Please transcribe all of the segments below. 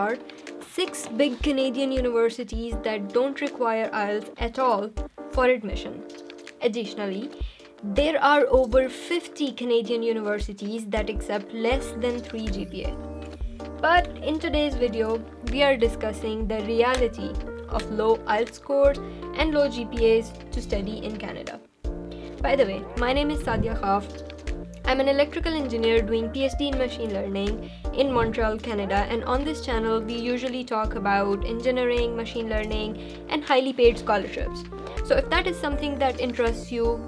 are 6 big Canadian universities that don't require IELTS at all for admission. Additionally, there are over 50 Canadian universities that accept less than 3 GPA. But in today's video, we are discussing the reality of low IELTS scores and low GPAs to study in Canada. By the way, my name is Sadia. I'm an electrical engineer doing Ph.D. in machine learning in Montreal, Canada, and on this channel we usually talk about engineering, machine learning, and highly paid scholarships. So if that is something that interests you,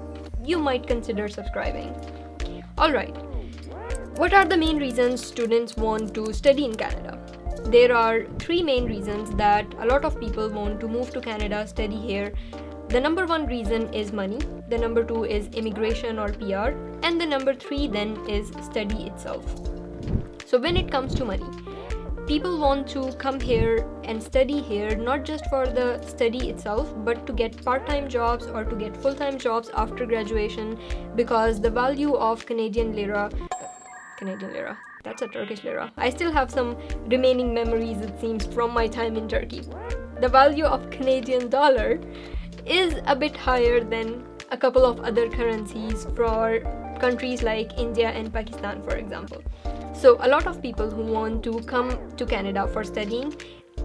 you might consider subscribing. Alright, what are the main reasons students want to study in Canada? There are 3 main reasons that a lot of people want to move to Canada, study here. The number 1 reason is money, the number 2 is immigration or PR, and the number 3 then is study itself. So when it comes to money, people want to come here and study here not just for the study itself, but to get part-time jobs or to get full-time jobs after graduation, because the value of Canadian lira, that's a Turkish lira. I still have some remaining memories, it seems, from my time in Turkey. The value of Canadian dollar is a bit higher than a couple of other currencies for countries like India and Pakistan, for example. So a lot of people who want to come to Canada for studying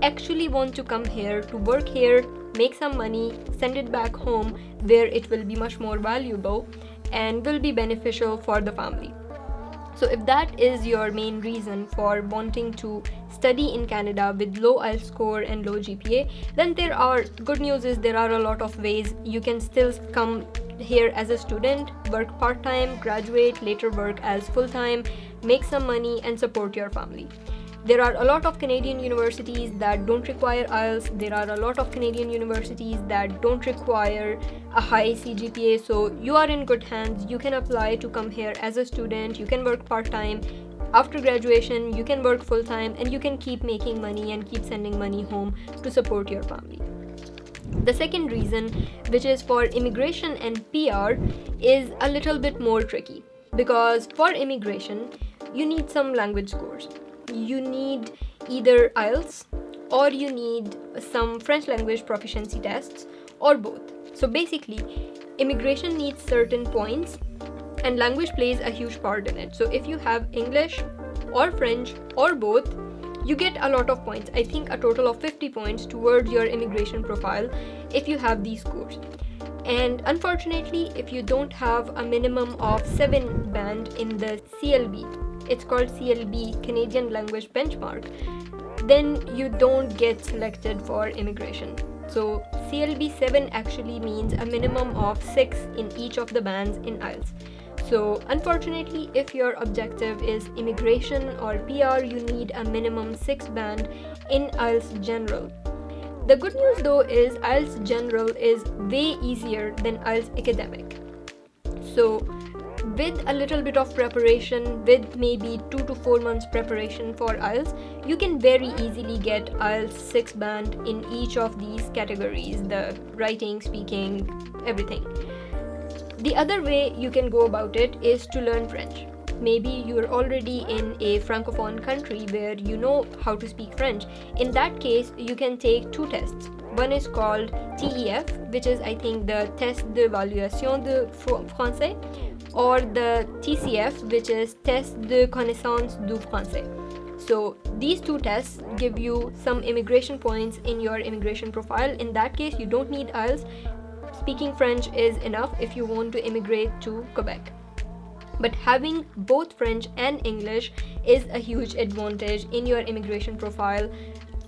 actually want to come here to work here, make some money, send it back home where it will be much more valuable and will be beneficial for the family. So if that is your main reason for wanting to study in Canada with low IELTS score and low GPA, then good news is there are a lot of ways you can still come here as a student, work part-time, graduate, later work as full-time, make some money and support your family. There are a lot of Canadian universities that don't require IELTS. There are a lot of Canadian universities that don't require a high CGPA. So you are in good hands. You can apply to come here as a student. You can work part-time. After graduation, you can work full-time and you can keep making money and keep sending money home to support your family. The second reason, which is for immigration and PR, is a little bit more tricky, because for immigration, you need some language scores. You need either IELTS or you need some French language proficiency tests or both. So basically, immigration needs certain points and language plays a huge part in it. So if you have English or French or both, you get a lot of points. I think a total of 50 points towards your immigration profile if you have these scores. And unfortunately, if you don't have a minimum of 7 band in the CLB, it's called CLB, Canadian Language Benchmark, then you don't get selected for immigration. So CLB 7 actually means a minimum of 6 in each of the bands in IELTS. So unfortunately, if your objective is immigration or PR, you need a minimum 6 band in IELTS General. The good news though is IELTS General is way easier than IELTS Academic. So with a little bit of preparation, with maybe 2 to 4 months preparation for IELTS, you can very easily get IELTS 6 band in each of these categories, the writing, speaking, everything. The other way you can go about it is to learn French. Maybe you're already in a francophone country where you know how to speak French. In that case, you can take 2 tests. One is called TEF, which is I think the Test d'évaluation de français, or the TCF, which is Test de connaissance du français. So these 2 tests give you some immigration points in your immigration profile. In that case, you don't need IELTS. Speaking French is enough if you want to immigrate to Quebec. But having both French and English is a huge advantage in your immigration profile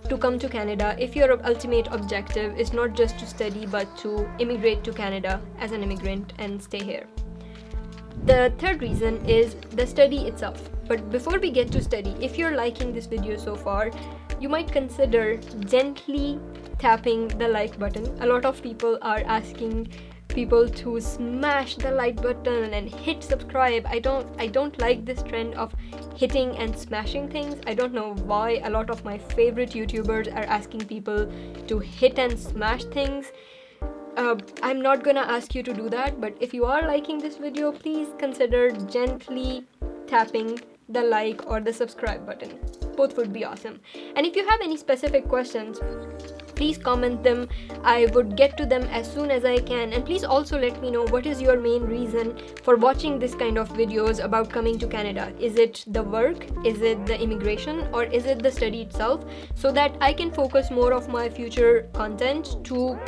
to come to Canada if your ultimate objective is not just to study but to immigrate to Canada as an immigrant and stay here. The third reason is the study itself. But before we get to study, if you're liking this video so far, you might consider gently tapping the like button. A lot of people are asking people to smash the like button and hit subscribe. I don't like this trend of hitting and smashing things. I don't know why a lot of my favorite YouTubers are asking people to hit and smash things. I'm not gonna ask you to do that, but if you are liking this video, please consider gently tapping the like or the subscribe button. both would be awesome. And if you have any specific questions, please comment them. I would get to them as soon as I can. And please also let me know what is your main reason for watching this kind of videos about coming to Canada. Is it the work? Is it the immigration? Or is it the study itself? So that I can focus more of my future content to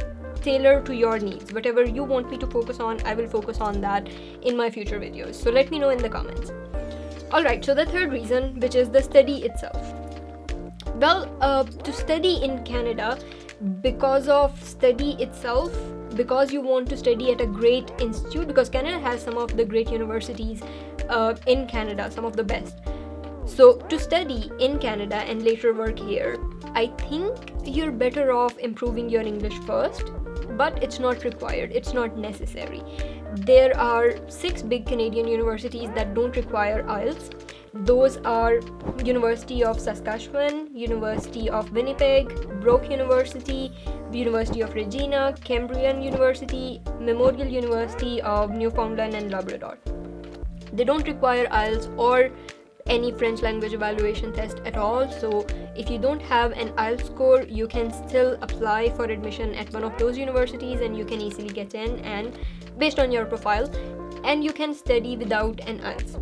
tailor to your needs. Whatever you want me to focus on, I will focus on that in my future videos. So let me know in the comments. Alright, so the third reason, which is the study itself. Well, to study in Canada, because of study itself, because you want to study at a great institute, because Canada has some of the great universities in Canada, some of the best. So to study in Canada and later work here, I think you're better off improving your English first, but it's not required, it's not necessary. There are 6 big Canadian universities that don't require IELTS. Those are University of Saskatchewan, University of Winnipeg, Brock University, University of Regina, Cambrian University, Memorial University of Newfoundland and Labrador. They don't require IELTS or any French language evaluation test at all. So if you don't have an IELTS score, you can still apply for admission at one of those universities and you can easily get in, and based on your profile, and you can study without an IELTS.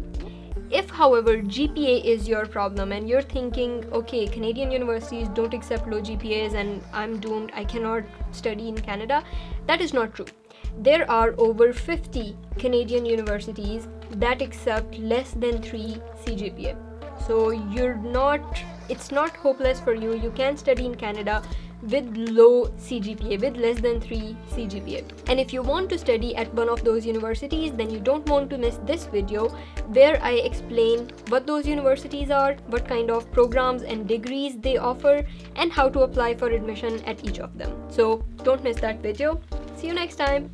If, however, GPA is your problem and you're thinking, okay, Canadian universities don't accept low GPAs and I'm doomed, I cannot study in Canada, that is not true. There are over 50 Canadian universities that accept less than 3 CGPA. So it's not hopeless for you. You can study in Canada with low CGPA, with less than 3 CGPA. And if you want to study at one of those universities, then you don't want to miss this video where I explain what those universities are, what kind of programs and degrees they offer, and how to apply for admission at each of them. So don't miss that video. See you next time.